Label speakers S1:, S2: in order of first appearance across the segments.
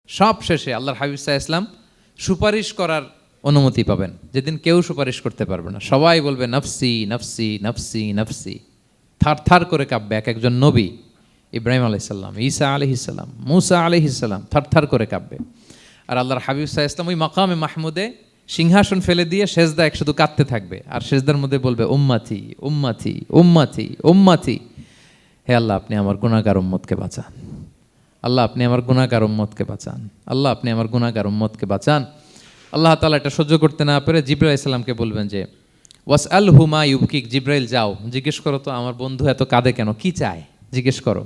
S1: সব শেষে আল্লাহর হাবিব সাল্লাল্লাহু আলাইহি ওয়াসাল্লাম সুপারিশ করার অনুমতি পাবেন, যেদিন কেউ সুপারিশ করতে পারবে না। সবাই বলবে নফসি নফসি নফসি নফসি, থার থার করে কাঁপবে। এক একজন নবী, ইব্রাহিম আলাইহিস সালাম, ঈসা আলাইহিস সালাম, মুসা আলাইহিস সালাম থার থার করে কাঁপবে। আর আল্লাহর হাবিব সাল্লাল্লাহু আলাইহি ওয়াসাল্লাম ওই মাকামে মাহমুদে সিংহাসন ফেলে দিয়ে সেজদায় শুধু কাঁদতে থাকবে, আর সেজদার মধ্যে বলবে উম্মতি উম্মতি উম্মতি উম্মতি। হে আল্লাহ, আপনি আমার গুনাহগার উম্মতকে বাঁচান। আল্লাহ, আপনি আমার গুনাহগার উম্মতকে বাঁচান। আল্লাহ, আপনি আমার গুনাহগার উম্মতকে বাঁচান। আল্লাহ তাআলা এটা সহ্য করতে না পেরে জিবরাইল আলাইহিস সালামকে বলবেন যে ওয়াসআলহু মা ইউবকিক, জিবরাইল যাও জিজ্ঞেস করো তো আমার বন্ধু এত কাঁদে কেন, কি চায় জিজ্ঞেস করো।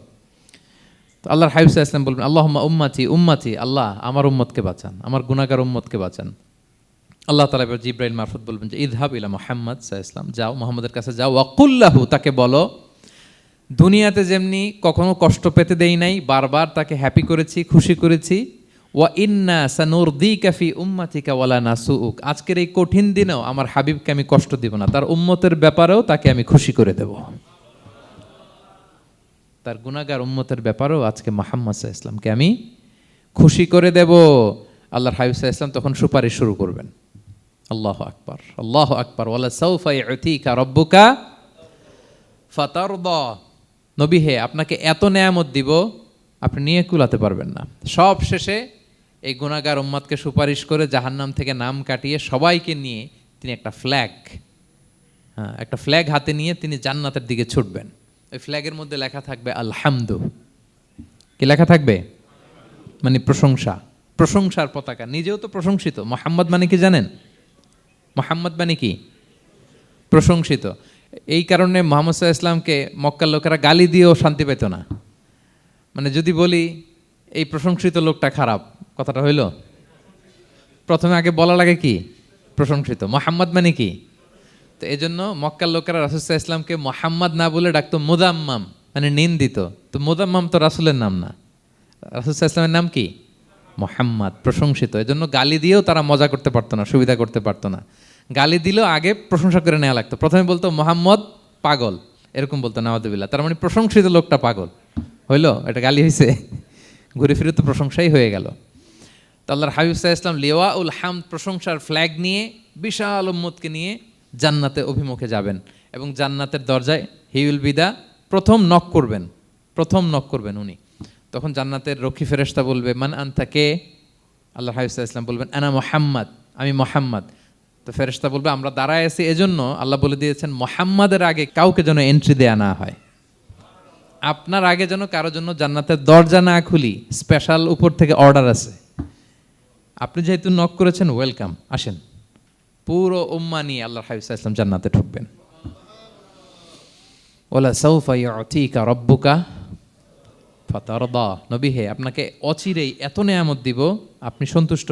S1: তো আল্লাহর হাবিব সাল্লাল্লাহু আলাইহি ওয়াসাল্লাম বলবেন আল্লাহুম্মা উম্মতি উম্মতি, আল্লাহ আমার উম্মতকে বাঁচান, আমার গুনাহগার উম্মতকে বাঁচান। আল্লাহ তাআলা এবার জিবরাইল মারফত বলবেন যে ইযহাব ইলা মুহাম্মদ সাল্লাল্লাহু আলাইহি ওয়াসাল্লাম, যাও মুহাম্মদের কাছে যাও, ওয়াকুল লাহু, তাকে বলো দুনিয়াতে যেমনি কখনো কষ্ট পেতে দেই নাই, বারবার তাকে হ্যাপি করেছি, খুশি করেছি। ওয়া ইন্না সানুরদিকা ফি উম্মাতিকা ওয়ালা নাসুউক, আজকের এই কঠিন দিনেও আমার হাবিবকে আমি কষ্ট দিব না, তার উম্মতের ব্যাপারেও তাকে আমি খুশি করে দেব। তার গুনাহগার উম্মতের ব্যাপারেও আজকে মুহাম্মদ সাল্লাল্লাহু আলাইহি ওয়াসাল্লামকে আমি খুশি করে দেব। আল্লাহর হাবিব সাল্লাল্লাহু আলাইহি ওয়াসাল্লাম তখন সুপারিশ শুরু করবেন। আল্লাহু আকবার, আল্লাহু আকবার। ওয়ালা সাউফা ইউতিকা রাব্বুকা ফাতারদা, নবী হে আপনাকে এত নেয়ামত দিব আপনি নিয়ে কুলাতে পারবেন না। সব শেষে এই গুনাহগার উম্মতকে সুপারিশ করে জাহান্নাম থেকে নাম কাটিয়ে সবাইকে নিয়ে তিনি একটা ফ্ল্যাগ হাতে নিয়ে তিনি জান্নাতের দিকে ছুটবেন। ওই ফ্ল্যাগের মধ্যে লেখা থাকবে আলহামদু। কি লেখা থাকবে? মানে প্রশংসা, প্রশংসার পতাকা। নিজেও তো প্রশংসিত। মুহাম্মদ মানে কি জানেন? মুহাম্মদ মানে কি? প্রশংসিত। এই কারণে মুহাম্মদ সাল্লাল্লাহু আলাইহি ওয়াসাল্লামকে মক্কার লোকেরা গালি দিয়েও শান্তি পেত না। মানে যদি বলি এই প্রশংসিত লোকটা খারাপ, কথাটা হইল? প্রথমে আগে বলা লাগে কি? প্রশংসিত। মুহাম্মদ মানে কি? তো এই জন্য মক্কার লোকেরা রাসূল সাল্লাল্লাহু আলাইহি ওয়াসাল্লামকে মুহাম্মদ না বলে ডাকতো মুদাম্মাম, মানে নিন্দিত। তো মুদাম্মাম তো রাসূলের নাম না, রাসূল সাল্লাল্লাহু আলাইহি ওয়াসাল্লামের নাম কি? মুহাম্মদ, প্রশংসিত। এই জন্য গালি দিয়েও তারা মজা করতে পারতো না, সুবিধা করতে পারতো না। গালি দিলেও আগে প্রশংসা করে নেওয়া লাগতো। প্রথমে বলতো মুহাম্মদ পাগল, এরকম বলতো নাউযুবিল্লাহ। তার মানে প্রশংসিত লোকটা পাগল হইলো, এটা গালি হয়েছে? ঘুরে ফিরে তো প্রশংসাই হয়ে গেল। তো আল্লাহর হাবিব সাল্লাল্লাহু আলাইহি ওয়াসাল্লাম লিওয়াউল হামদ, প্রশংসার ফ্ল্যাগ নিয়ে বিশাল উম্মতকে নিয়ে জান্নাতে অভিমুখে যাবেন এবং জান্নাতের দরজায় হি উইল বি দা প্রথম নক করবেন উনি। তখন জান্নাতের রক্ষী ফেরেশতা বলবে মান আনতা, কে? আল্লাহর হাবিব সাল্লাল্লাহু আলাইহি ওয়াসাল্লাম বলবেন আনা মুহাম্মদ, আমি মুহাম্মদ। তো ফেরেশতা বলবে আমরা দাঁড়ায় আছি এজন্য আল্লাহ বলে দিয়েছেন মুহাম্মাদের আগে কাউকে যেন এন্ট্রি দেয়া না হয়। আপনার আগে যেন কারো জন্য জান্নাতের দরজা না খুলি, স্পেশাল উপর থেকে অর্ডার আছে। আপনি যেহেতু নক করেছেন, ওয়েলকাম, আসেন। পুরো উম্মাহ নিয়ে আল্লাহর হাবিব সাল্লাল্লাহু আলাইহি ওয়াসাল্লাম জান্নাতে ঢুকবেন। ওয়ালা সাউফা ইউতিকা রাব্বুকা ফাতারদা, নবী হে আপনাকে অচিরেই এত নেয়ামত দিব আপনি সন্তুষ্ট